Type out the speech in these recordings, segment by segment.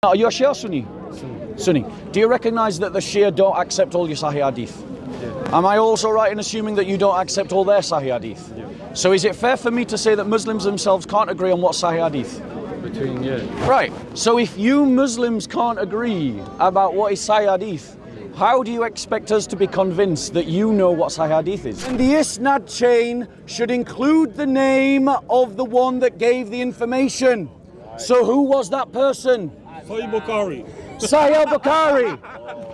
Are you a Shia or Sunni? Sunni. Do you recognize that the Shia don't accept all your Sahih Hadith? Yeah. Am I also right in assuming that you don't accept all their Sahih Hadith? Yeah. So is it fair for me to say that Muslims themselves can't agree on what Sahih Hadith? Right. So if you Muslims can't agree about what is Sahih Hadith, how do you expect us to be convinced that you know what Sahih Hadith is? And the Isnad chain should include the name of the one that gave the information. So who was that person? Sahih Bukhari. Sahih al-Bukhari.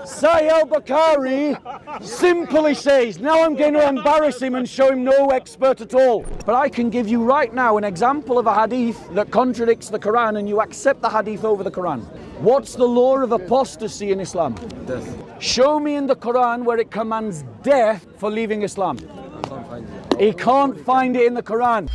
Sahih al-Bukhari simply says, now I'm going to embarrass him and show him no expert at all. But I can give you right now an example of a hadith that contradicts the Qur'an and you accept the hadith over the Qur'an. What's the law of apostasy in Islam? Death. Show me in the Qur'an where it commands death for leaving Islam. I can't find it. He can't find it in the Qur'an.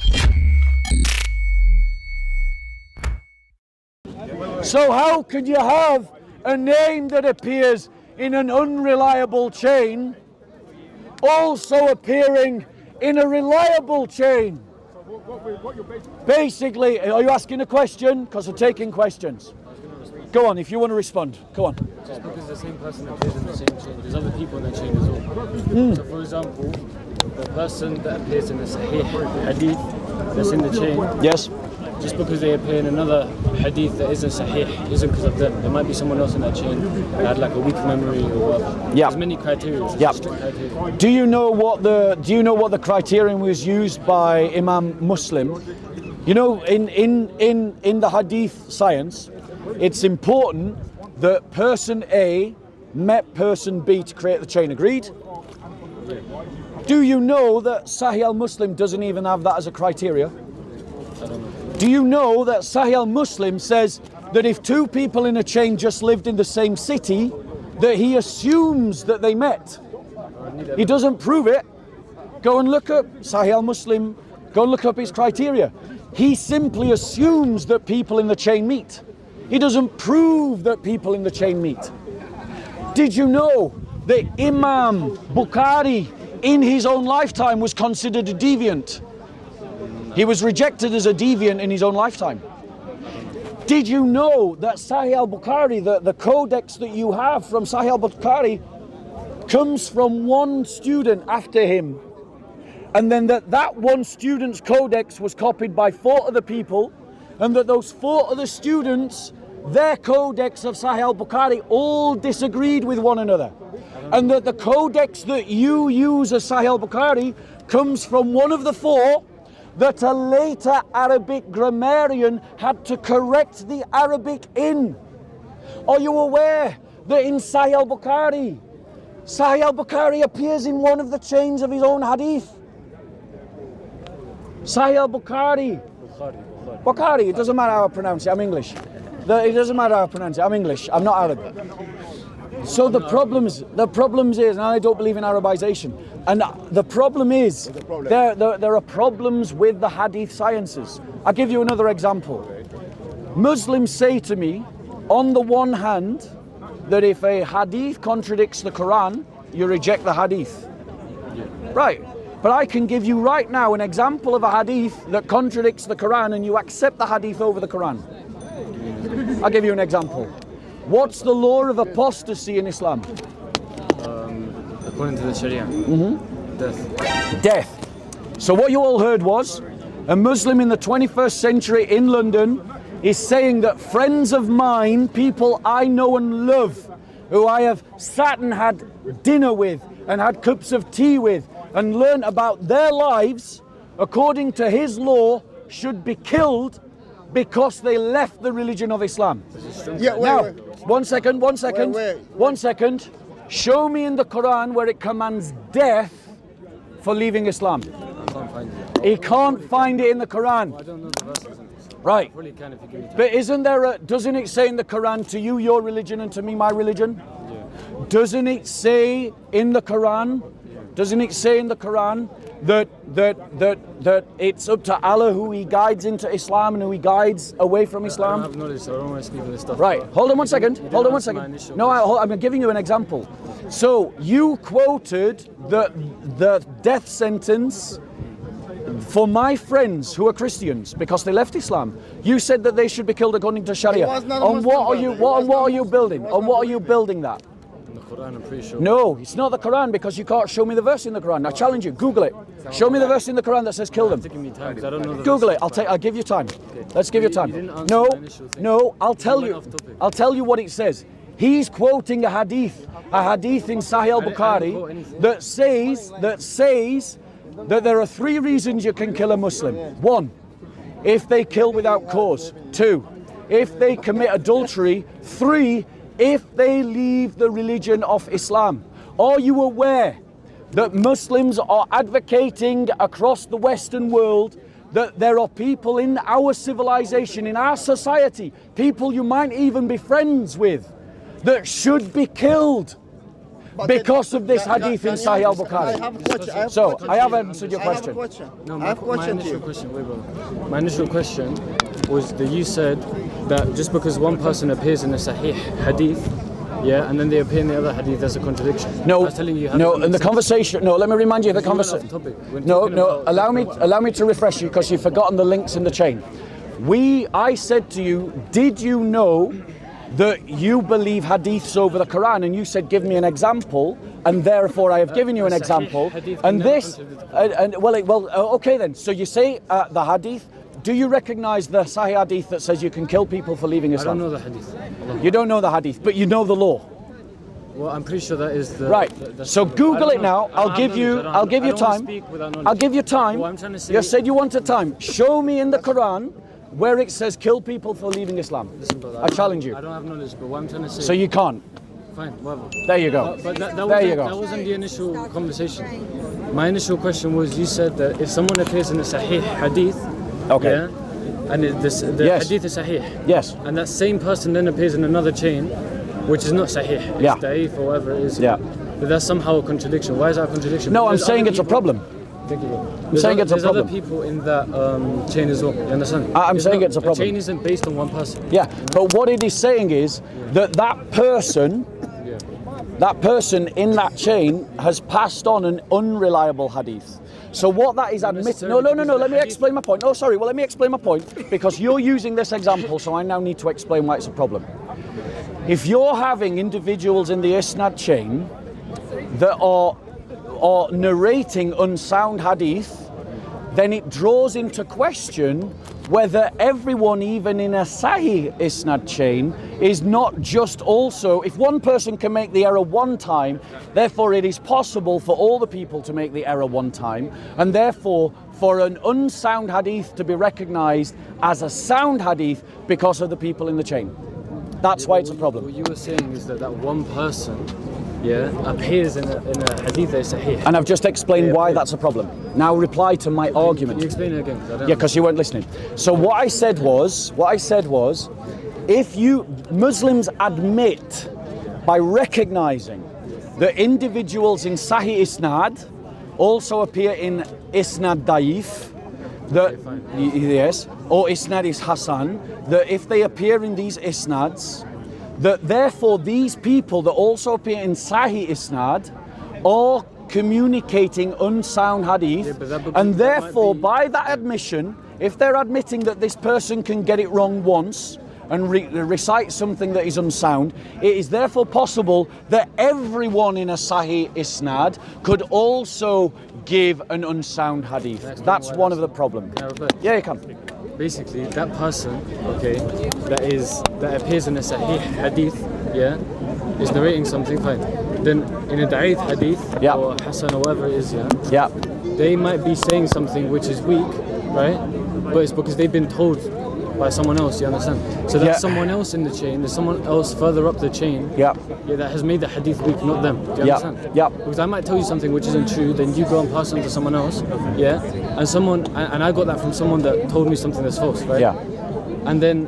So how could you have a name that appears in an unreliable chain also appearing in a reliable chain? Basically, are you asking a question? Because we're taking questions. Go on, if you want to respond. Go on. Just because the same person appears in the same chain, there's other people in that chain as well. So for example, the person that appears in the Sahih Hadith that's in the chain, Yes. just because they appear in another Hadith that isn't Sahih, isn't because of them. There might be someone else in that chain that had like a weak memory or whatever. Yeah. There's many criteria. There's Yeah. strict criteria. Do you know what the criterion was used by Imam Muslim? You know, in the Hadith science, it's important that person A met person B to create the chain. Agreed? Do you know that Sahih al-Muslim doesn't even have that as a criteria? I don't know. Do you know that Sahih al-Muslim says that if two people in a chain just lived in the same city, that he assumes that they met? He doesn't prove it. Go and look up Sahih al-Muslim, go and look up his criteria. He simply assumes that people in the chain meet. He doesn't prove that people in the chain meet. Did you know that Imam Bukhari in his own lifetime was considered a deviant? He was rejected as a deviant in his own lifetime. Did you know that Sahih al-Bukhari, the codex that you have from Sahih al-Bukhari, comes from one student after him, and then that one student's codex was copied by 4 other people, and that those 4 other students, their codex of Sahih al-Bukhari all disagreed with one another, and that the codex that you use as Sahih al-Bukhari comes from one of the 4 that a later Arabic grammarian had to correct the Arabic in. Are you aware that in Sahih al-Bukhari appears in one of the chains of his own hadith? Sahih al-Bukhari. Bukhari, it doesn't matter how I pronounce it, I'm English. It doesn't matter how I pronounce it, I'm English, I'm not Arab. So the problems is, and I don't believe in Arabization, and the problem is, there are problems with the hadith sciences. I'll give you another example. Muslims say to me, on the one hand, that if a hadith contradicts the Quran, you reject the hadith. Right, but I can give you right now an example of a hadith that contradicts the Quran and you accept the hadith over the Quran. I'll give you an example. What's the law of apostasy in Islam? According to the Sharia, death. Death. So what you all heard was a Muslim in the 21st century in London is saying that friends of mine, people I know and love, who I have sat and had dinner with and had cups of tea with and learned about their lives, according to his law, should be killed because they left the religion of Islam. Yeah, Now, one second. Show me in the Quran where it commands death for leaving Islam. I can't find it. He can't find it in the Quran. I don't know the verses. Right. I probably can if you give me time. But doesn't it say in the Quran, to you your religion and to me my religion? Yeah. Doesn't it say in the Quran that it's up to Allah who he guides into Islam and who he guides away from I Islam? don't have knowledge, so I don't want to speak on this stuff. Right, hold on one second. initial No, I'm giving you an example. So you quoted the death sentence For my friends who are Christians, because they left Islam, you said that they should be killed according to Sharia. On what are you? What are you building? On what are you building that? In the Qur'an, I'm pretty sure. No, it's not the Quran, because you can't show me the verse in the Quran. I challenge you. Google it. Show me the verse in the Quran that says kill them. Taking me time, 'cause I don't know the Google verse. it. I'll give you time. Let's give you You time. didn't answer No, my initial thing. no. I'll tell went you. off topic. I'll tell you what it says. He's quoting a hadith in Sahih I didn't quote al-Bukhari anything. that says that there are 3 reasons you can kill a Muslim. 1, if they kill without cause. 2, if they commit adultery. 3, if they leave the religion of Islam. Are you aware that Muslims are advocating across the Western world that there are people in our civilization, in our society, people you might even be friends with, that should be killed because of this hadith in Sahih al-Bukhari? So, I have answered your question. No, my initial question, wait, bro. My initial question was that you said that just because one person appears in a Sahih hadith, yeah, and then they appear in the other hadith, there's a contradiction. No, I was telling you how no, to in the conversation, no, let me remind you of the conversation. No, allow me to refresh you, because you've forgotten the links in the chain. I said to you, did you know that you believe hadiths over the Quran? And you said, give me an example, and therefore I have given you an example. And this, okay then. So you say the hadith. Do you recognize the Sahih hadith that says you can kill people for leaving Islam? I don't know the hadith. You don't know the hadith, but you know the law. Well, I'm pretty sure that is the... Right, so Google it now. I'll give you time. I'll give you time. What I'm trying to say... You said you wanted time. Show me in the Quran where it says kill people for leaving Islam. Listen, brother, I challenge you. I don't have knowledge, but what I'm trying to say... So you can't. Fine, whatever. There you go. But there you go. That wasn't the initial conversation. My initial question was, you said that if someone appears in a Sahih hadith, okay, yeah, and the yes, hadith is Sahih, yes, and that same person then appears in another chain, which is not Sahih, it's yeah, Da'if or whatever it is, yeah, but that's somehow a contradiction. Why is that a contradiction? No, Because I'm saying it's a problem. Thank you, bro. I'm saying it's a problem. There's other people in that chain as well, you understand? I'm saying it's a problem. The chain isn't based on one person. Yeah, but what it is saying is that person in that chain has passed on an unreliable hadith. So what that is admitting... No, let me explain my point. No, sorry, well, let me explain my point, because you're using this example, so I now need to explain why it's a problem. If you're having individuals in the Isnad chain that are narrating unsound hadith, then it draws into question whether everyone, even in a Sahih Isnad chain, is not just also, if one person can make the error one time, therefore it is possible for all the people to make the error one time, and therefore for an unsound hadith to be recognized as a sound hadith because of the people in the chain. That's why it's a problem. What you were saying is that one person, yeah, appears in a hadith that is Sahih. And I've just explained why that's a problem. Now reply to my argument. Can you explain it again? Yeah, because you weren't listening. So what I said was, if Muslims admit by recognizing that individuals in Sahih Isnad also appear in Isnad Da'if, yes, or Isnad is Hasan, that if they appear in these Isnads, that therefore these people that also appear in Sahih Isnad are communicating unsound hadith, and therefore by that admission, if they're admitting that this person can get it wrong once and recite something that is unsound, it is therefore possible that everyone in a Sahih Isnad could also give an unsound hadith. That's one of the problems. Yeah, you can. Basically, that person, okay, that appears in a Sahih hadith, yeah, is narrating something, fine. Then in a Da'if hadith, or Hasan or whatever it is, yeah, they might be saying something which is weak, right? But it's because they've been told by someone else, you understand? So that's someone else in the chain, there's someone else further up the chain that has made the hadith weak, not them. Do you understand? Because I might tell you something which isn't true, then you go and pass it on to someone else, and I got that from someone that told me something that's false, right? And then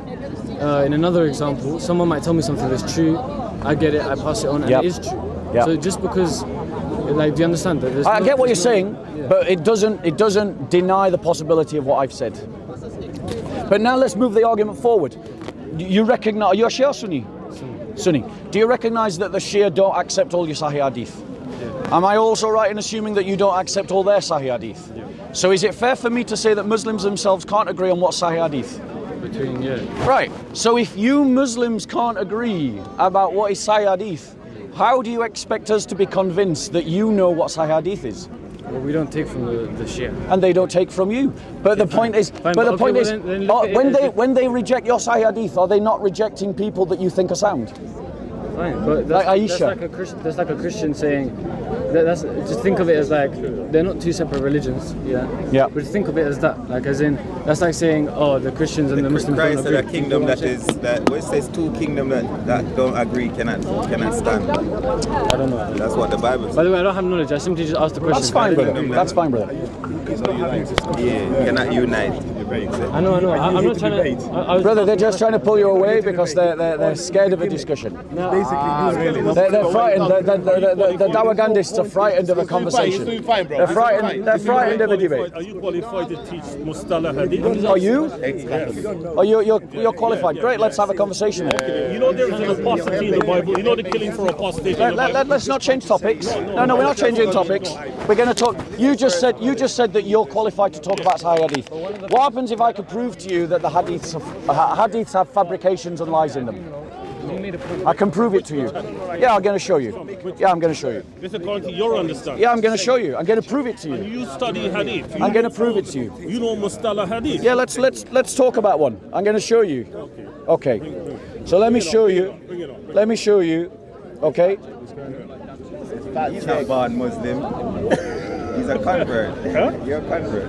in another example, someone might tell me something that's true, I get it, I pass it on, and it is true. So just because, like, do you understand that? I get what you're saying, but it doesn't deny the possibility of what I've said. But now let's move the argument forward. You recognize, are you a Shia or Sunni? Sunni. Do you recognize that the Shia don't accept all your Sahih Hadith? Am I also right in assuming that you don't accept all their Sahih Hadith? So is it fair for me to say that Muslims themselves can't agree on what Sahih Hadith? Between, yeah. Right. So if you Muslims can't agree about what is Sahih Hadith, how do you expect us to be convinced that you know what Sahih Hadith is? Well, we don't take from the Shia. And they don't take from you. But the point is, when they reject your Sahih Hadith, are they not rejecting people that you think are sound? Fine, but Like Aisha. That's like a Christian saying, just think of it as like, they're not two separate religions, yeah? Yeah. But just think of it as that, like as in, that's like saying, oh, the Christians and the Muslims don't Christ agree. said a kingdom that where it says two kingdoms that don't agree cannot stand. I don't know. That's what the Bible says. By the way, I don't have knowledge, I simply just asked the question. That's fine, brother. That's fine, brother. Yeah, cannot unite. I know. I'm not trying to... Brother, they're just trying to pull you away because they're scared of a discussion. They're frightened. The Dawagandists are frightened of a conversation. They're frightened of a debate. Are you qualified to teach Mustalah Hadith? Are you? Oh, you're qualified. Great, let's have a conversation then. You know there's an apostasy in the Bible. You know the killing for apostasy in the Bible. Let's not change topics. No, we're not changing topics. We're going to talk. You just said that you're qualified to talk about Sahih Hadith. What happens if I could prove to you that the hadiths have fabrications and lies in them? I can prove it to you. Yeah, I'm going to show you. Yeah, I'm going to show you. This is according to your understanding. Yeah, I'm going to show you. I'm going to prove it to you. You study Hadith. I'm going to prove it to you. You know Mustalah Hadith. Yeah, let's talk about one. I'm going to show you. Okay. So let me show you. Let me show you. Okay. He's not born Muslim. He's a convert. Huh? You're a convert.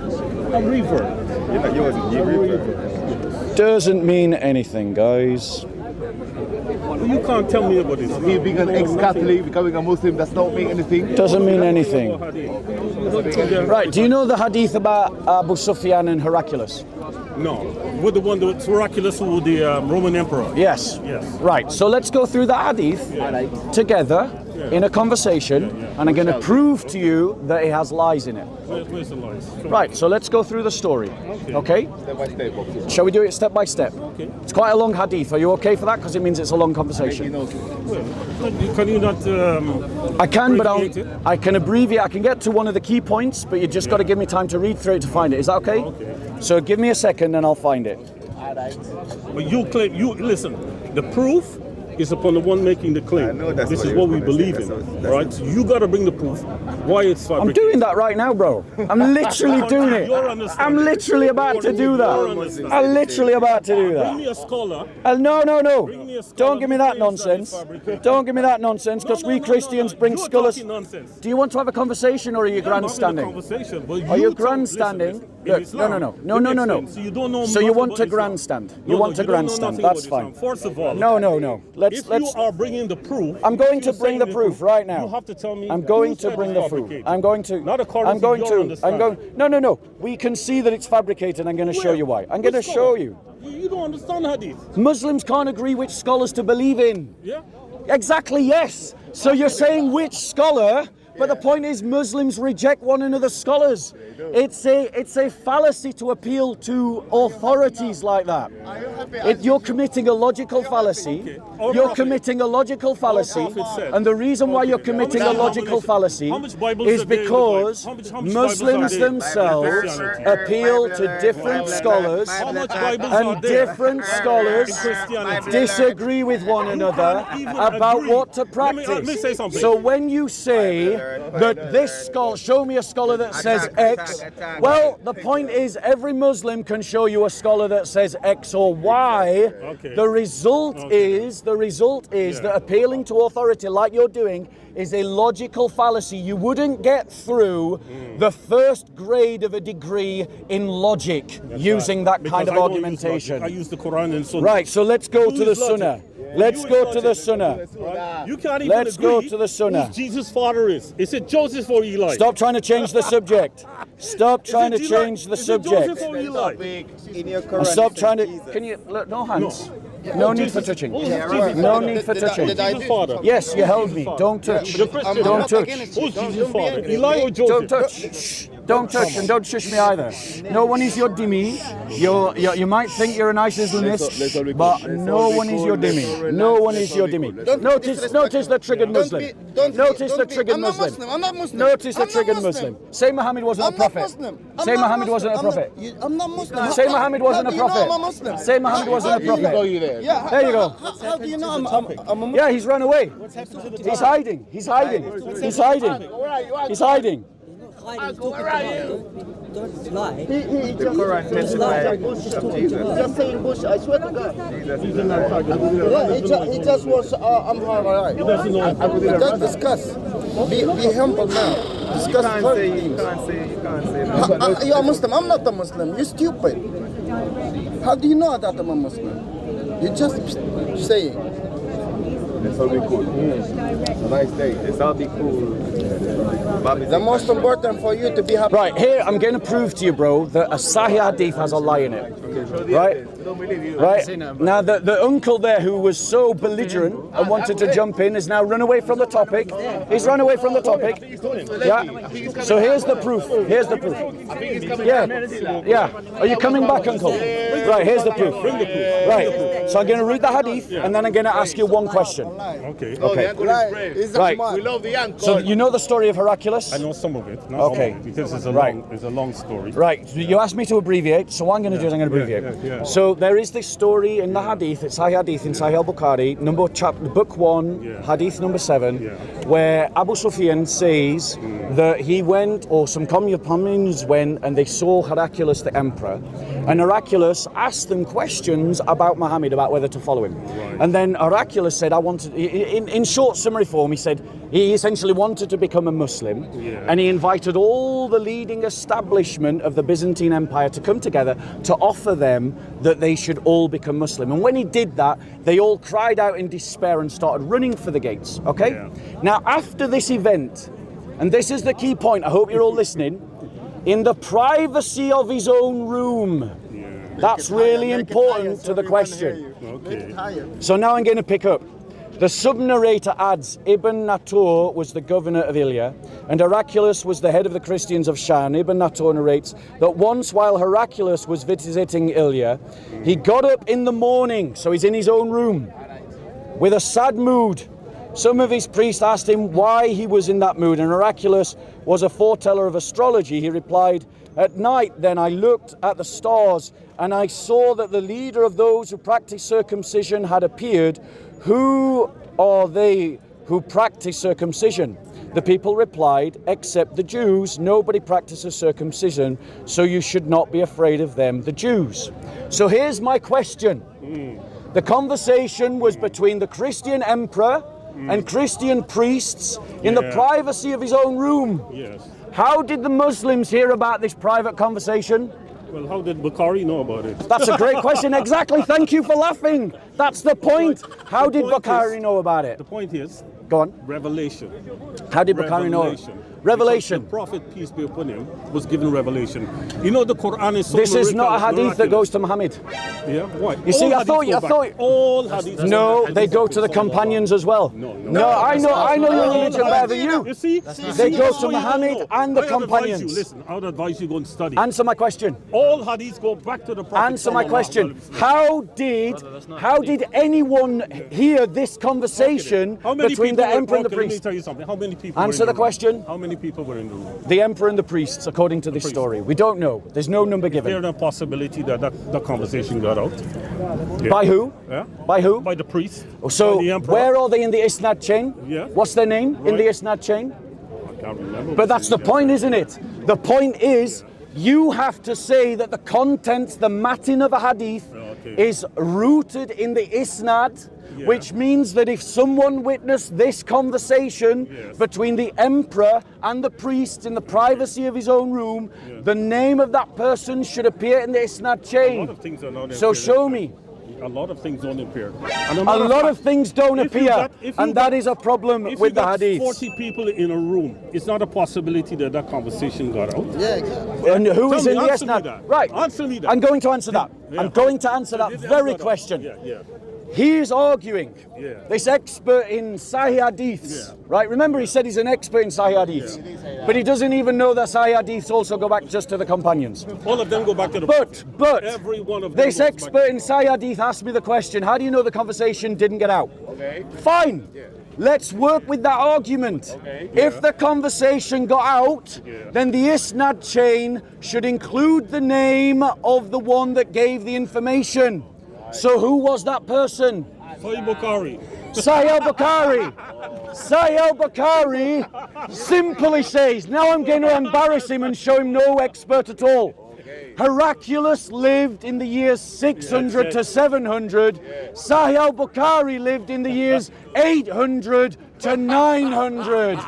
A revert. You're revert. Doesn't mean anything, guys. You can't tell me about this. He being an ex-Catholic, becoming a Muslim, does not mean anything. Doesn't mean anything. Right, do you know the hadith about Abu Sufyan and Heraclius? No. With the one that's Heraclius, who the Roman emperor. Yes. Yes. Right, so let's go through the hadith together in a conversation, and I'm going to prove to you that it has lies in it. Where's the lies? Right, so let's go through the story. Okay? Step by step. Shall we do it step by step? Okay. It's quite a long hadith. Are you okay for that? Because it means it's a long conversation. Can you not? I can, but abbreviate it? I can abbreviate. I can get to one of the key points, but you just got to give me time to read through it to find it. Is that okay? Okay. So give me a second and I'll find it. But you claim, listen, the proof is upon the one making the claim. I know that's this what is you're what we gonna say. believe in, right? So you got to bring the proof why it's I'm fabricated. doing that right now, bro. I'm literally doing it. Your understanding. I'm literally about to do Your that. understanding. I'm literally about to do Bring me that. a scholar. No. Bring me a scholar Don't give me who that claims that nonsense. it's fabricated. Don't give me that nonsense, because we Christians bring You're scholars. talking nonsense. Do you want to have a conversation or are you I'm having a grandstanding? conversation, but Are you talk- listen, grandstanding? listen. In Look, Islam, no. let me explain. So you don't know So you nothing want about to Islam. grandstand. You No, want to you don't know grandstand. nothing That's about fine. Islam. First of all, No. Let's if you are bringing the proof, I'm going if to you're bring the saying proof right now. You have to tell me. I'm going who to said bring it's the proof. fabricated. I'm going to. Not according I'm going to your to. I'm understanding. going. No. We can see that it's fabricated. I'm going to show you why. I'm going to Which show scholar? you. You don't understand Hadith. Muslims can't agree which scholars to believe in. Yeah. Exactly. Yes. So you're saying which scholar? But the point is, Muslims reject one another's scholars. It's a fallacy to appeal to authorities like that. You're committing a logical fallacy. Our You're prophet- committing a logical fallacy, prophet said- and the reason why you're committing a logical fallacy How much Bibles is are there in the because Bible? How much Bibles Muslims are there? themselves Christianity. appeal to different scholars, How much Bibles are and there different scholars in Christianity? disagree with one another can't even about agree. what to Let practice. me say something. So when you say that this scholar, show me a scholar that says X, well, the point is every Muslim can show you a scholar that says X or Y. Okay. The result is that appealing to authority like you're doing is a logical fallacy. You wouldn't get through the first grade of a degree in logic using that Because kind of I don't use argumentation. logic. I use the Quran and Sunnah. Right, so let's go You to the use logic. Sunnah. Yeah. Let's You go use to the logic. Sunnah. Right? You can't even Let's agree go to the Sunnah. who Jesus' father is. Is it Joseph or Eli? Stop trying to change the subject. Stop trying to Is it Eli? change the Is it subject. Joseph or Eli? In your And Quran, stop it trying says to. Jesus. Can you look? No hands. No. No need for touching. Who's Jesus' No father? need for touching. Jesus' father. Yes, you held me. Don't touch. The Christian. Don't touch. Who's Jesus' father? Eli or Joseph? Don't touch. Shh. Don't touch and don't shush me either. No one is your dhimmi. You might think you're a nice Islamist, but no one is your dhimmi. No one is your dhimmi. Notice the triggered Muslim. Notice the triggered Muslim. I'm not Muslim. Notice the triggered Muslim. Say Muhammad wasn't a prophet. Say Muhammad wasn't a prophet. I'm not Muslim. Say Muhammad wasn't a prophet. I'm a Muslim. Say Muhammad wasn't a prophet. Yeah, there you go. How do you know I'm a Muslim? Yeah, he's run away. He's hiding. He's hiding. He's hiding. He's hiding. Where are you? Don't lie. The Quran testifies of Jesus. Just saying Bush, I swear to God. Yeah, he just was, I'm alright. Just discuss. Be humble now. Discuss first. You can't say. You're a Muslim. I'm not a Muslim. You're stupid. How do you know that I'm a Muslim? You're just saying. Let's all be cool. Nice day. Let's all be cool. The most important for you to be happy. Right, here I'm going to prove to you, bro, that a Sahih Hadith has a lie in it. Right? Right? Now, the uncle there who was so belligerent and wanted to jump in has now run away from the topic. He's run away from the topic. Yeah? So here's the proof. Here's the proof. Yeah. Yeah. Are you coming back, uncle? Right, here's the proof. Right. So I'm going to read the Hadith and then I'm going to ask you one question. Okay. Okay. Right. We love the uncle. So you know the story of Heraclius? I know some of it. Not Okay. all of it, because it's a long story. Right, you asked me to abbreviate, so what I'm going to do is I'm going to abbreviate. Yeah. So there is this story in the Hadith, it's Sahih Hadith in Sahih al-Bukhari, book 1, Hadith number 7, where Abu Sufyan says that he went, or some companions went, and they saw Heraclius the emperor, and Heraclius asked them questions about Muhammad, about whether to follow him. Right. And then Heraclius said, I wanted, in short summary form, he said, he essentially wanted to become a Muslim, and he invited all the leading establishment of the Byzantine Empire to come together to offer them that they should all become Muslim. And when he did that, they all cried out in despair and started running for the gates, okay? Yeah. Now, after this event, and this is the key point, I hope you're all listening, in the privacy of his own room, that's really important to the question. Okay. So now I'm going to pick up. The sub-narrator adds, Ibn Natur was the governor of Ilya, and Heraclius was the head of the Christians of Shan. Ibn Natur narrates that once while Heraclius was visiting Ilya, he got up in the morning, so he's in his own room, with a sad mood. Some of his priests asked him why he was in that mood, and Heraclius was a foreteller of astrology. He replied, at night then I looked at the stars, and I saw that the leader of those who practice circumcision had appeared. Who are they who practice circumcision? The people replied, except the Jews. Nobody practices circumcision, so you should not be afraid of them, the Jews. So here's my question. The conversation was between the Christian emperor and Christian priests in the privacy of his own room. Yes. How did the Muslims hear about this private conversation? Well, how did Bukhari know about it? That's a great question. Exactly. Thank you for laughing. That's the point. How did Bukhari know about it? The point is, go on. Revelation. How did Bukhari know it? Revelation. Because the Prophet, peace be upon him, was given revelation. You know the Quran is so This is not a hadith that goes to Muhammad. Yeah, why? You see, I thought all hadiths. No, they go to the companions as well. No, I know your religion better than you. You see? They go to Muhammad and the companions. Listen, I would advise you go and study. Answer my question. All hadiths go back to the Prophet. Answer my question. How did anyone hear this conversation between the emperor and the priest? Let me tell you something. How many people? Answer the question. How many people were in the room? The emperor and the priests, according to this story. We don't know. There's no number given. Is there a possibility that that conversation got out? Yeah. By who? Yeah. By who? By the priest. So by the emperor. Where are they in the Isnad chain? Yeah. What's their name in the Isnad chain? I can't remember. But that's the point, isn't it? The point is, you have to say that the content, the matin of a hadith, is rooted in the Isnad. Yeah. Which means that if someone witnessed this conversation between the emperor and the priest in the privacy of his own room, the name of that person should appear in the Isnad chain. A lot of things are not so show me. A lot of things don't appear. A lot of things don't appear, and that is a problem with the hadith. 40 people in a room, it's not a possibility that that conversation got out. Yeah. And who is in the Isnad? Right. Answer me that. I'm going to answer that. I'm going to answer that very question. He's arguing, this expert in Sahih Hadiths, right? Remember, he said he's an expert in Sahih Hadiths, but he doesn't even know that Sahih Hadiths also go back just to the companions. All of them go back to the But every one of them this goes expert back. in Sahih Hadith asked me the question, how do you know the conversation didn't get out? Okay. Fine. Let's work with that argument. Okay. If the conversation got out, then the isnad chain should include the name of the one that gave the information. So who was that person? Sahih Bukhari. Sahih al-Bukhari. Sahih al-Bukhari simply says, now I'm going to embarrass him and show him no expert at all. Heraclius lived in the years 600 to 700. Sahih al-Bukhari lived in the years 800 to 900.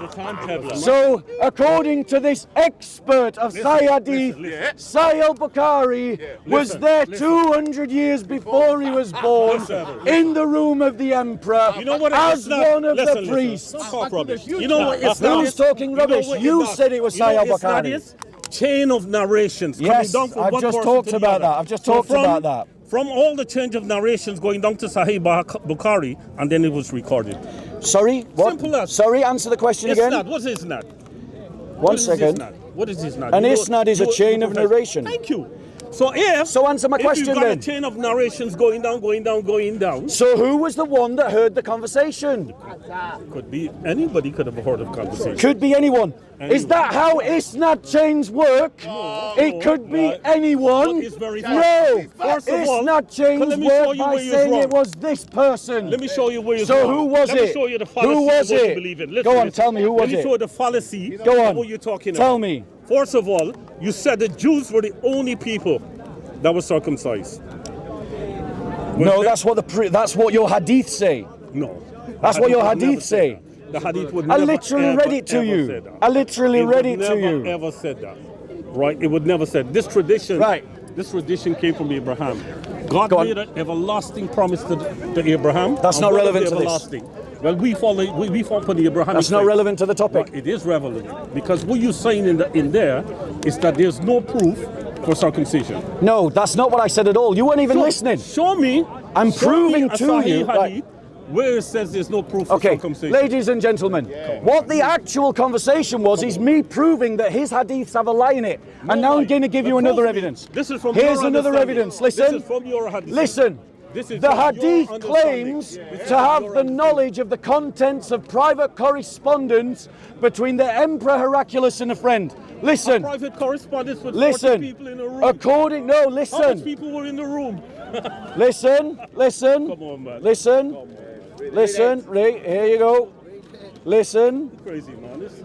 So, according to this expert of Sahih Hadith, Sahih al-Bukhari was there 200 years before he was born in the room of the emperor as one of the priests. Talk rubbish. You know what? Who's talking rubbish? You said it was Sahih al-Bukhari. Chain of narrations. Yes, coming down from I've one just person talked to the about other. that. I've just talked about that. From all the change of narrations going down to Sahih Bukhari, and then it was recorded. Sorry? What? Simple as. Sorry, answer the question again. Isnad. What is isnad? One second. What is isnad? An isnad is a chain of narration. Thank you. So answer my question you've got then. a chain of narrations going down. So who was the one that heard the conversation? Could be anybody. Could have heard of conversation. Could be anyone. Is that how isnad chains work? It could be anyone. No. First of all, isnad chains work by saying it was this person. Let me show you where you're So wrong. who was Let it? me show you the fallacy Who was of what you it? believe in. Listen, Go on, listen. tell me who was Let me it? show you the fallacy Go on. of what you're talking about. Tell me. First of all, you said the Jews were the only people that were circumcised. No, that's what that's what your hadith say. No. That's what your hadith say. The hadith would I never literally read it to you. say that. I literally read it to you. It would never ever said that. Right? It would never said. This tradition, right. This tradition came from Abraham. God made an everlasting promise to Abraham. That's not relevant to this. Well, we fall for the Abrahamic. That's not relevant to the topic. Well, it is relevant because what you're saying in there is that there's no proof for circumcision. No, that's not what I said at all. You weren't even listening. Show me. I'm proving to you. Right. Where it says there's no proof for circumcision. Ladies and gentlemen, what the actual conversation was is me proving that his hadiths have a lie in it. And now I'm going to give you another evidence. This is from Here's your another evidence. Listen. This is from your hadith. Listen. The hadith claims to have the knowledge of the contents of private correspondence between the Emperor Heraclius and a friend. Listen. Private correspondence with 40 Listen. people in a room. How much people were in the room? Listen. Come on, man. Listen, right, here you go. Listen. Crazy, man. This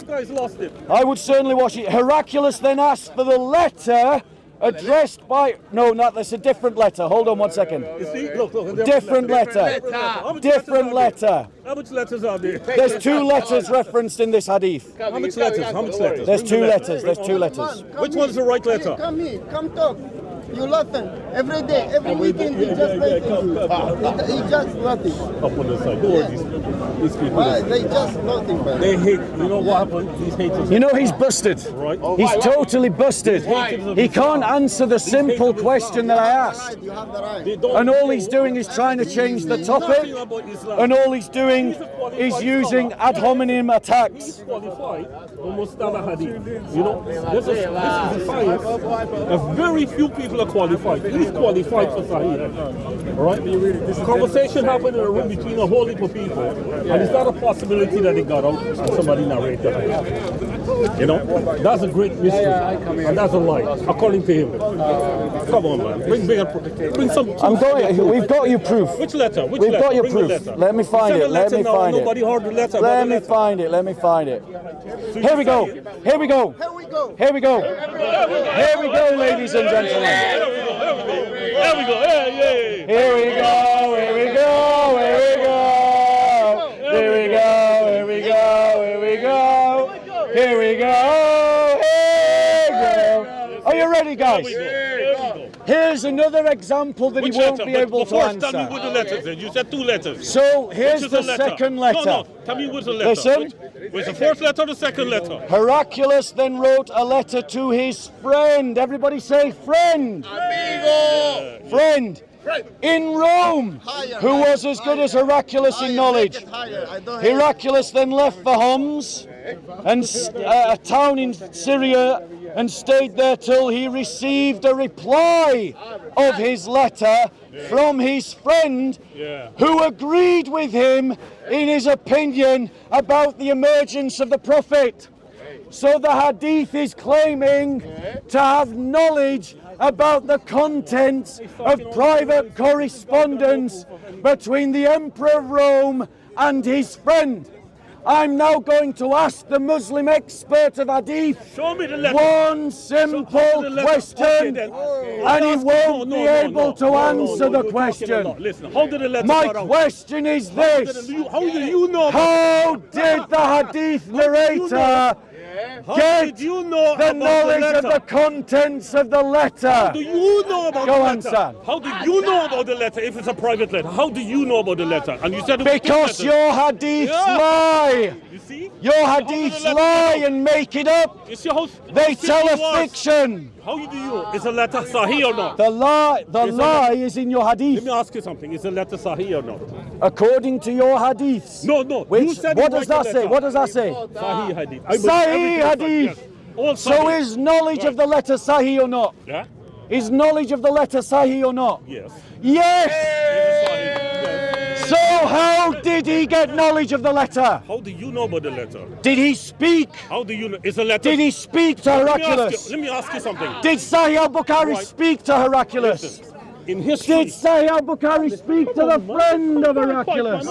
guy's lost it. I would certainly watch it. Heraclius then asked for the letter addressed by... No, that's a different letter. Hold on one second. You see? Look. Different letter. Different letter. How much letters are there? There's 2 letters referenced in this hadith. How much letters? There's 2 letters. There's 2 letters. Which one's the right letter? Come here, come talk. You listen every day, every weekend. He just nothing. He just nothing. Up on the side. Who are these people? They just nothing, man. They hate. You know what happened? These haters. You know he's busted. Right. He's totally busted. He can't answer the simple question that I asked. You have the right. And all he's doing is trying to change the topic. And all he's doing is using ad hominem attacks. Qualified for Mustalah Hadith. You know, this is a science. Very few people are qualified. He's qualified for Sahih. Right? This conversation happened in a room between a whole heap of people, and it's not a possibility that it got out and somebody narrated it. You know, that's a great mystery, and that's a lie, according to him. Come on, man. Bring some. We've got you proof. Which letter? We've got your proof. Let me find it. Let me find it. Nobody heard the letter. Let me find it. Let me find it. Here we go. Here we go. Here we go. Here we go, ladies and gentlemen. There we go. Yeah. Here we go. Here we go. Here we go. Here we go. Here we go. Here we go. Here we go. Here we go. Are you ready, guys? Here's another example that he won't be able to answer. Tell me what the letter says. You said 2 letters. So here's the second letter. No. Tell me what's the letter. Listen. Where's the first letter or the second letter? Heraclius then wrote a letter to his friend. Everybody say friend. Amigo. Friend. in Rome, who was as good as Heraclius in knowledge. Heraclius then left for Homs, and a town in Syria, and stayed there till he received a reply of his letter from his friend, who agreed with him in his opinion about the emergence of the prophet. So the Hadith is claiming to have knowledge about the contents of private correspondence between the Emperor of Rome and his friend. I'm now going to ask the Muslim expert of Hadith one simple question, and he won't be able to answer the question. Listen, how did the letter My get out? question is this: How do you know? how did the Hadith narrator get you know the about knowledge the of letter? the contents of the letter? How do you know about Go the on, letter? son. How do you know about the letter if it's a private letter? How do you know about the letter? And you said it was Because two letters. your Hadiths lie. You see? Your How did the Hadiths letter lie get out? and make it up. You see how They simple tell it a was? fiction. How do you know? Is a letter sahih or not? The lie is in your Let Hadith. me ask you something. Is a letter sahih or not? According to your Hadiths. No. You Which, said what it does was that a say? letter. What does that say? Sahih hadith. I believe Sahih everything is Hadith. sahih, yes. All So sahih. is knowledge of the letter Sahih or not? Yeah? Is knowledge of the letter Sahih or not? Yes. Yes! It is sahih. Yes. So how did he get knowledge of the letter? How do you know about the letter? Did he speak? How do you know? Is a letter? Did he speak to Heraclius? Let me ask you something. Did Sahih al-Bukhari Right. speak to Heraclius? Listen, in history. Did Sahih al-Bukhari speak to the friend of Heraclius?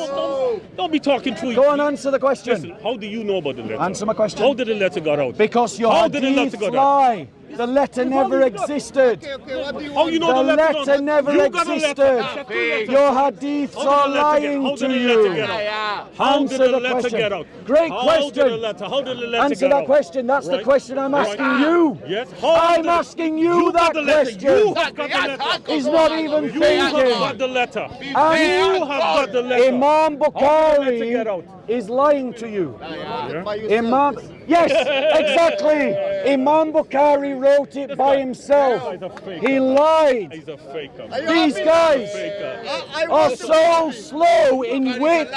Don't be talking through. Go on, answer the question. Listen, how do you know about the letter? Answer my question. How did the letter get out? Because your How did the letter Hadiths go down? lie. The letter never existed. How you know The the letter? letter never You got a existed. letter. Your Hadiths are lying How to did the letter you. get out? How Answer did the the letter question. get out? Great How question. Did the letter? How did the letter Answer get that out? question. That's the Right. question I'm Right. asking you. Yes. I'm asking you got that the letter. question. You have got the letter. He's not even You have got thinking. the letter. And You have got the letter. Imam How did the letter get Bukhari out? is lying to you. Imam, yes, exactly. Imam Bukhari wrote it by himself. He's a faker. He lied. He's a faker. These guys Faker. are so slow in wit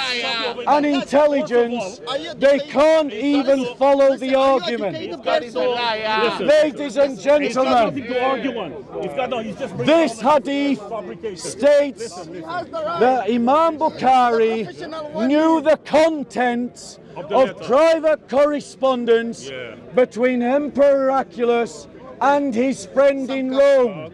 and intelligence, they can't even follow the argument. Listen. Ladies and He's got gentlemen, nothing to argue on. He's got no. He's just bringing this hadith states that Imam Bukhari knew the contents of private correspondence between Emperor Heraclius and his friend in Rome.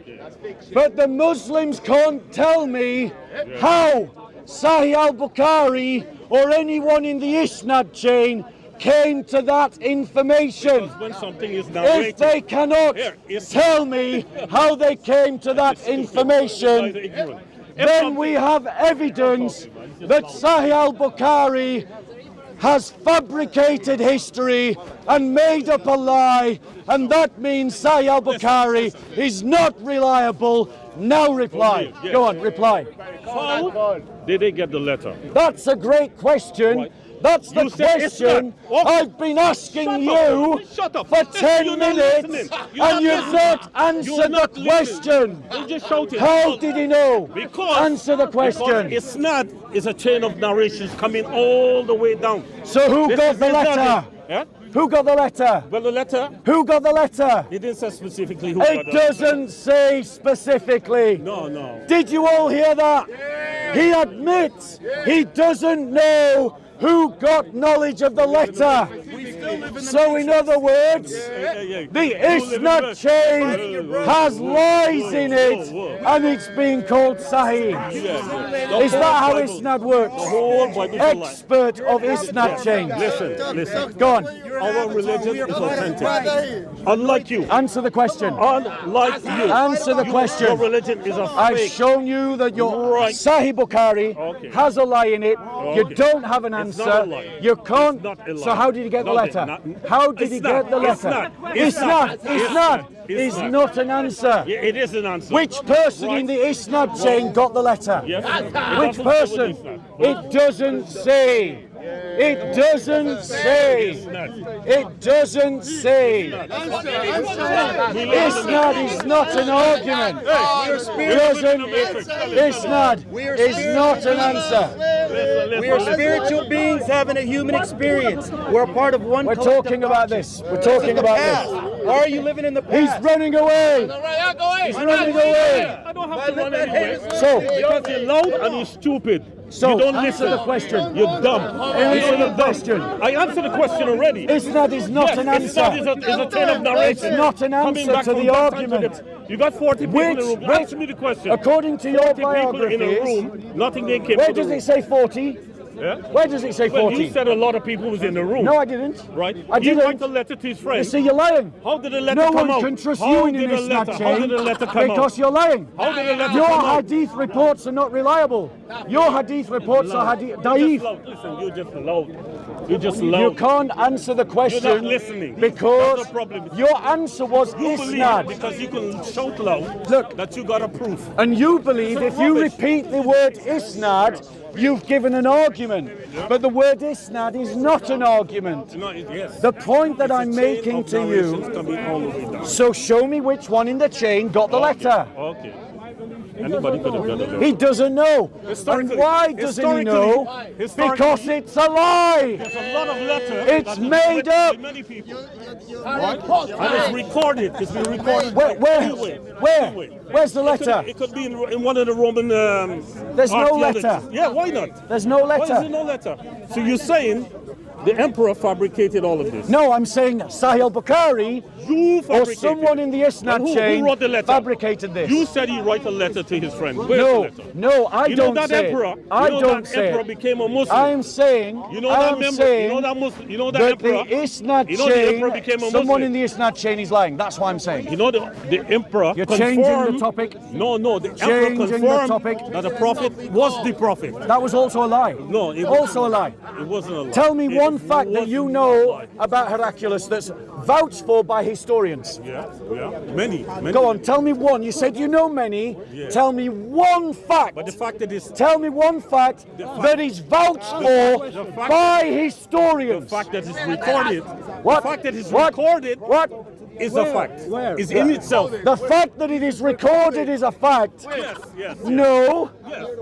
But the Muslims can't tell me how Sahih al-Bukhari or anyone in the Isnad chain came to that information. when something is If narrated. they cannot Here, it's- tell me how they came to that information, then we have evidence that Sahih al-Bukhari has fabricated history and made up a lie, and that means Sahih al-Bukhari is not reliable. Now reply. Go on, reply. How did they get the letter? That's a great question. Right. That's the You said it's question not. Oh. I've been asking Shut you up. Shut up. for Listen, 10 you're not minutes, listening. You're and you've not You're answered not the listening. question. You just shouted. How did he know? Because Answer the question. Because it's not. It's a chain of narrations coming all the way down. So who This got is the not letter? it. Yeah? Who got the letter? Well, the letter. Who got the letter? It didn't say specifically who It got it. doesn't say specifically. No. Did you all hear that? He admits he doesn't know who got knowledge of the letter. So in other words, the Isnad chain has lies in it, and it's being called Sahih. Is that how Isnad works? The whole Bible is a lie. Expert of Isnad chain. Listen. Go on, Our religion is authentic. Unlike you. answer the question. Unlike you. Answer the Your question. religion is a I've fake. shown you that your Right. Sahih Bukhari Okay. has a lie in it. You Okay. don't have an It's answer. not a lie. You can't. It's not a lie. So how did he get the No, letter? not- How did he It's get not. the It's letter? not. It's not. It's not. It's It's not. not an answer. Yeah, it is an answer. Which person in the Isnad chain got the letter? Yes. Which person? It doesn't say. It doesn't say. It doesn't say. Isnad is not an argument. Isnad is not an answer. We are spiritual beings having a human experience. We're part of one. We're talking about this. We're talking about this. Why are you living in the past? He's running away. He's running away. I don't have to run anyway. So, Because you're loud and you're stupid. So, you don't answer listen. the question. You're dumb. Answer the question. I answered the question already. Isnad is not an answer. Isnad is a chain of narration. It's not an Coming answer back to from the that time argument. You got 40 people in the room. Which- Answer me the question. According to your 40 people in a biographies, room, nothing they came where to the does room. it say 40? Yeah? Where does it say Well, 40? you said a lot of people was in the room. No, I didn't. Right? I He didn't. wrote a letter to his friend. You see, you're lying. How did the letter No come one out? can trust How you in did this the letter, snap How chain did the letter come because out? you're lying. How did the letter Your come out? hadith reports are not reliable. Your hadith reports are hadith da'if. Listen, you're just loud. You're just loud. You can't answer the question You're not listening. because That's the problem. your answer was You believe isnad. because you can shout loud Look. that you got a proof. And you believe if you rubbish. repeat the word isnad, you've given an argument. But the word isnad is not an argument. No, yes. The point that It's a I'm chain making of to narrations you, coming all the way down. so show me which one in the chain got the letter. Okay. Anybody could have got a letter. He doesn't know. And Historically- why doesn't he know? historically- Because it's a lie. There's a lot of letters. It's that was made written up. by many people. Right? And it's recorded. It's been recorded. Where? Anyway. Where's the letter? It could be in one of the Roman. There's no archaeologists. letter. Yeah, why not? There's no Why is there letter. no letter? So you're saying the emperor fabricated all of this? No, I'm saying Sahih Bukhari You or fabricated someone in the Isnad And who chain wrote the letter? fabricated this. You said he wrote a letter to his friend. Where's the No, letter? no, I You know don't that say emperor. it. I don't that say emperor it. became a Muslim. I'm saying, You know that I'm member. saying You know that Muslim. You know that that emperor. the Isnad You know the emperor became chain, a someone Muslim. in the Isnad chain is lying. That's what I'm saying. You know the emperor. You're confirmed, changing the topic. No, the emperor Changing the confirmed topic. that the prophet was the prophet. That was also a lie. No, it also a lie. It wasn't a lie. Tell me It one fact that you wasn't know a lie. about Heraclius that's vouched for by historians. Yeah. Many. Go on, tell me one. You said you know many. Yeah. Tell me one fact. But the fact that it's Tell me one fact that is vouched for fact- by the historians. fact that it's recorded. What? The fact that it's What? recorded What? is a fact. Where? Is in itself. The fact that it is recorded is a fact. Yes. No,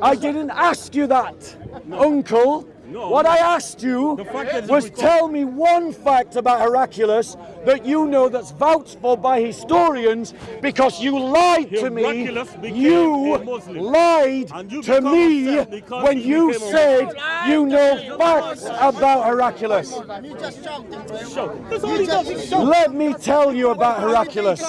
I didn't ask you that, Uncle. No. What I asked you The fact that it's was recorded. tell me one fact about Heraclius that you know that's vouched for by historians because you lied to me. Heraclius became You a Muslim. lied And you to become me upset because when he you became a said Muslim. you know facts about Heraclius. That's all he does. Let me tell you about Heraclius.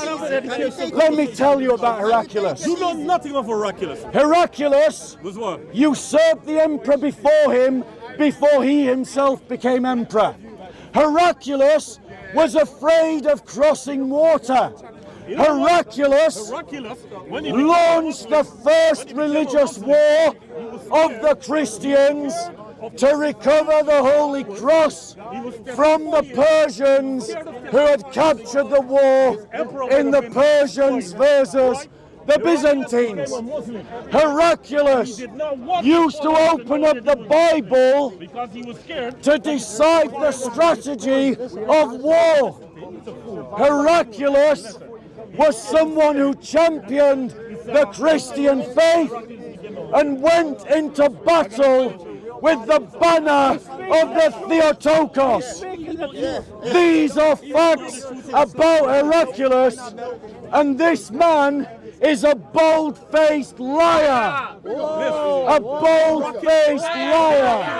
Let me tell you about Heraclius. You know nothing of Heraclius. Heraclius Was what? usurped the emperor before him, before he himself became emperor. Heraclius was afraid of crossing water. Heraclius when he launched the first religious war of the Christians to recover the Holy Cross from the Persians who had captured the war in the Persians versus the Byzantines. Heraclius used to open up the Bible because he was scared. to decide the strategy of war. Heraclius was someone who championed the Christian faith and went into battle with the banner of the Theotokos. These are facts about Heraclius, and this man is a bold-faced liar. A bold-faced liar.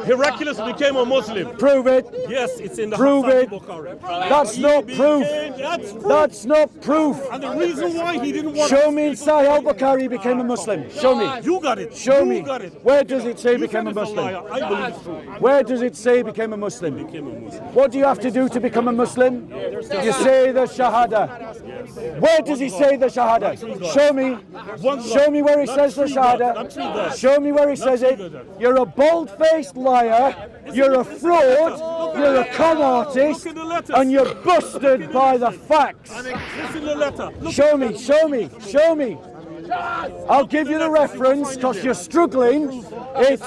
Heraclius became a Muslim. Prove it. Yes, it's in the Prove Sahih it. Bukhari. That's He not became- proof. That's proof. That's not proof. And the reason why he didn't want Show me in Sahih al-Bukhari he became a Muslim. Show me. You got it. Show You me. got it. Where does it say he You became a said it's Muslim? liar. I believe it's true. Where does it say he became a Muslim? Became a Muslim. What do you have to do to become a Muslim? You say the Shahada. Where does he say the Shahada? Show me. Show me where he says the Shahada. Show me where he says it. You're a bold-faced liar. You're a fraud. You're a con artist. And you're busted by the facts. Listen to the letter. Look, Show me. Show me. Show me. I'll give you the reference because you're struggling. It's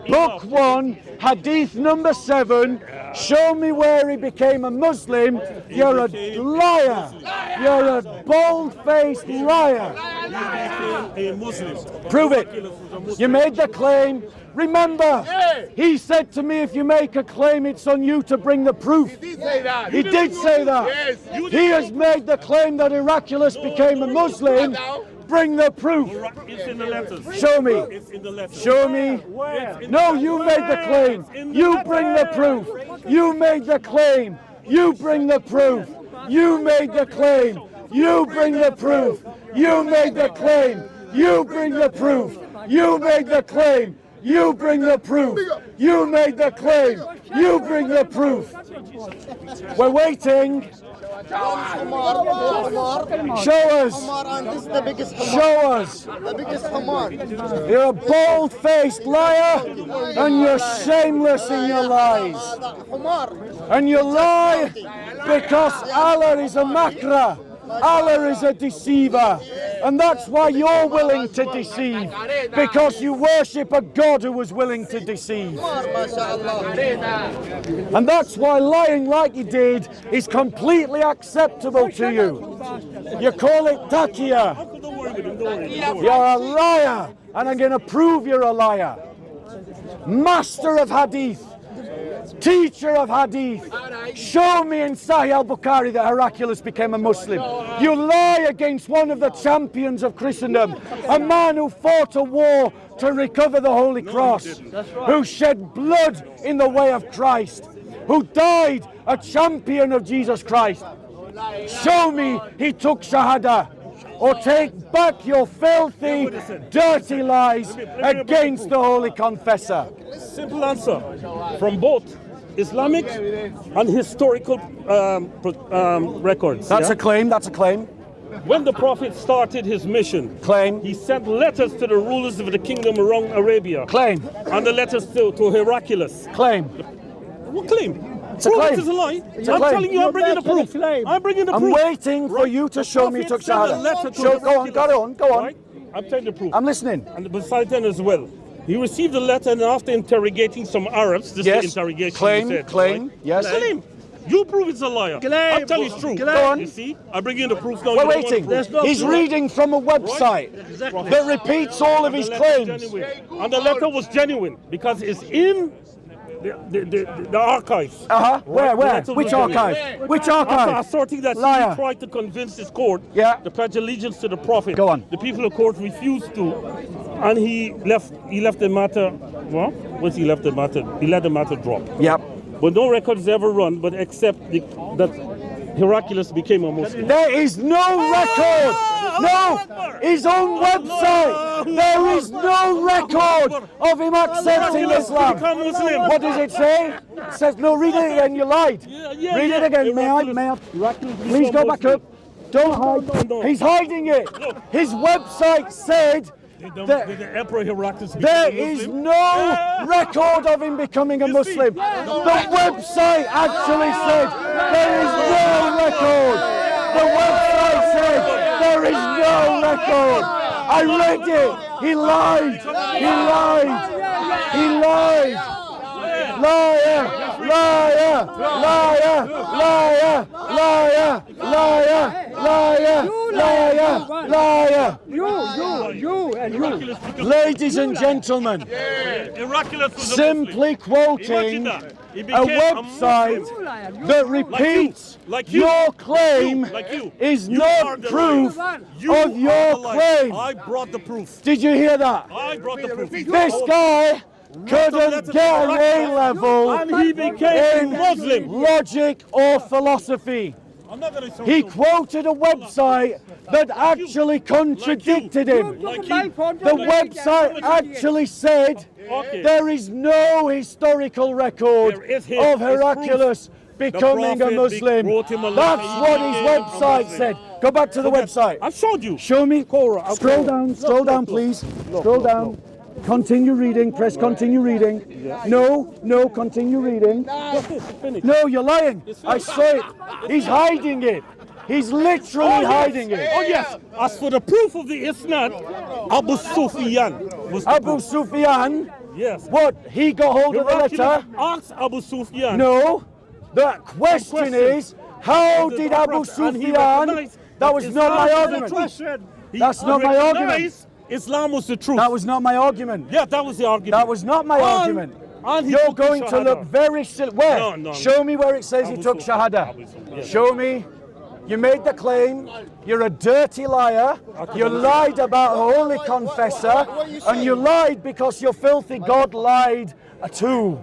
book 1, hadith number 7. Show me where he became a Muslim. You're a liar. You're a bold-faced liar. A Muslim. Prove it. You made the claim. Remember, he said to me, if you make a claim, it's on you to bring the proof. He did say that. He did say that. He has made the claim that Heraclius became a Muslim. Bring the proof. It's in the letters. Show me. It's in the letters. Show me. No, you made the claim. You bring the proof. You made the claim. You bring the proof. You made the claim. You bring the proof. You made the claim. You bring the proof. You made the claim. You bring the proof. You made the claim. You bring the proof. We're waiting. Show us. Show us. The biggest hamar. You're a bold-faced liar, and you're shameless in your lies. And you lie because Allah is a makra. Allah is a deceiver. And that's why you're willing to deceive. Because you worship a God who was willing to deceive. And that's why lying like you did is completely acceptable to you. You call it Taqiyya. You're a liar. And I'm going to prove you're a liar. Master of Hadith. Teacher of Hadith. Show me in Sahih al-Bukhari that Heraclius became a Muslim. You lie against one of the champions of Christendom, a man who fought a war to recover the Holy Cross, who shed blood in the way of Christ, who died a champion of Jesus Christ. Show me he took Shahada, or take back your filthy, dirty lies against the Holy Confessor. Simple answer from both Islamic and historical records. That's a claim, that's a claim. When the Prophet started his mission, Claim. he sent letters to the rulers of the kingdom around Arabia. Claim. And the letters to Heraclius. Claim. What claim? It's a Prove claim. it is a lie. It's a I'm claim. telling you, I'm bringing the proof. I'm bringing the I'm proof. waiting for you to show me you took Shahada. Show, go on, go on, go on. Right? I'm telling the proof. I'm listening. And beside that as well. He received the letter, and after interrogating some Arabs, this Yes. is the interrogation. Claim, he said, claim, right? yes. Claim. You prove it's a liar. I'm telling you it's true. Go on. You see, I bring in the proof now. We're you don't want waiting. the proof. He's reading from a website that repeats all of his And the letter claims. is genuine. And the letter was genuine because it's in the archives. Uh-huh. Where? The letter Which was genuine. archive? Which After archive? asserting that Liar. he tried to convince his court Yeah. to pledge allegiance to the Prophet. Go on. The people of court refused to, and he left the matter. Well, once he left the matter, he let the matter drop. Yep. But no records ever run, but except that Heraclius became a Muslim. There is no record. No, his own website. There is no record of him accepting Islam. Become Muslim. What does it say? It says, no, read it again, you lied. Read it again, may I? Please go back up. Don't hide. No. He's hiding it. His website said Did that the Emperor Heraclius become there a Muslim? is no record of him becoming a Muslim. The website actually said there is no record. The website said there is no record. I read it. He lied. He lied. He lied. Liar. Liar. Liar. Liar. Liar. Liar. Liar. Liar. Liar. Ladies and gentlemen, Heraclius was simply a Muslim. quoting Imagine that. He a became website Muslim. that repeats Like you. your claim Like you. is You are not the proof liar. You of are your the liar. claim. I brought the proof. Did you hear that? I brought the proof. This guy couldn't get an A level And he became a Muslim. in logic or philosophy. I'm not going to He quoted a website that actually contradicted him. The website actually said Okay. there is no historical record There is of Heraclius becoming a Prophet Muslim. wrote him a letter. That's what his website said. Go back to the website. I showed you. Show me. Scroll down, please. Scroll down. Continue reading. Press continue reading. No, continue reading. No, you're lying. I saw it. He's hiding it. He's literally hiding it. Oh yes. As for the proof of the isnad, Abu Sufyan was the Abu proof. Sufyan, Yes. what? He got hold of the letter? Asked Abu Sufyan. No. The question is, how did Abu Sufyan? That was not my argument. That's not my argument. Islam was the truth. That was not my argument. Yeah, that was the argument. That was not my argument. And he You're took the going to look Shahada. very silly. Where? No. Show me where it says he Abu took Sufyan. Shahada. Abu Sufyan. Show me. You made the claim. You're a dirty liar. You lied about a holy confessor. And you lied because your filthy God lied too.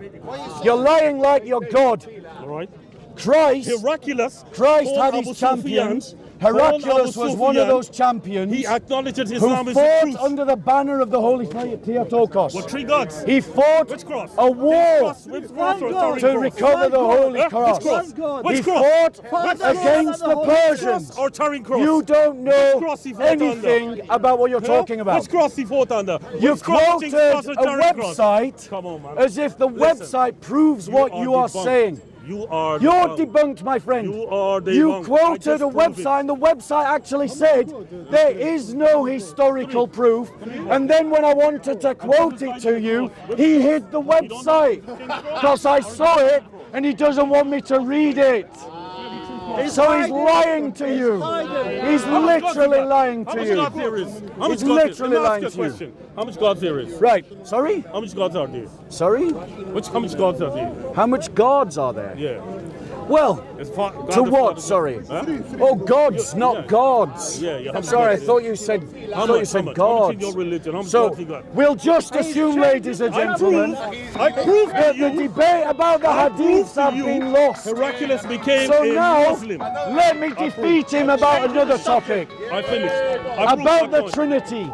You're lying like your God. All right. Christ Heraclius had Abu his champions. Sufyan, Heraclius Abu was one of Sufyan. those champions He acknowledged who Islam as the fought truth. under the banner of the Holy Theotokos. What, 3 gods? He fought Which cross? a war Which cross or to Tariq recover the Holy Huh? Cross. Which cross? He Which cross? fought against the Persians. Or Taring cross? You don't Which know cross he fought anything about what you're talking about. Which cross he fought under? You Which cross? quoted Cross a or Taring cross? website Come on, man. as if the Listen, website proves what you are debunked. saying. You are You're debunked. debunked, my friend. You are debunked. You I quoted just a proved website, and the website actually said there is no historical proof. And then when I wanted to quote it to you, he hid the website because I saw it, and he doesn't want me to read it. So he's lying to you. He's literally lying How to much you. God there is? How much He's God there is? literally Let me lying ask you to a you. question. How much God there is? Right. Sorry? How much gods are there? Sorry? How much gods are there? How much gods are there? Yeah. Well, It's God to the what? Father. Sorry. Huh? Oh, gods, not gods. Yeah. I'm sorry, I thought you said How much gods. in your religion? How much So gods you got? we'll just assume, ladies and gentlemen, I proved that to the you. debate about the hadiths have been lost. Heraclius became So a now, Muslim. let me defeat him about another topic, I finished. I proved about my the point. Trinity.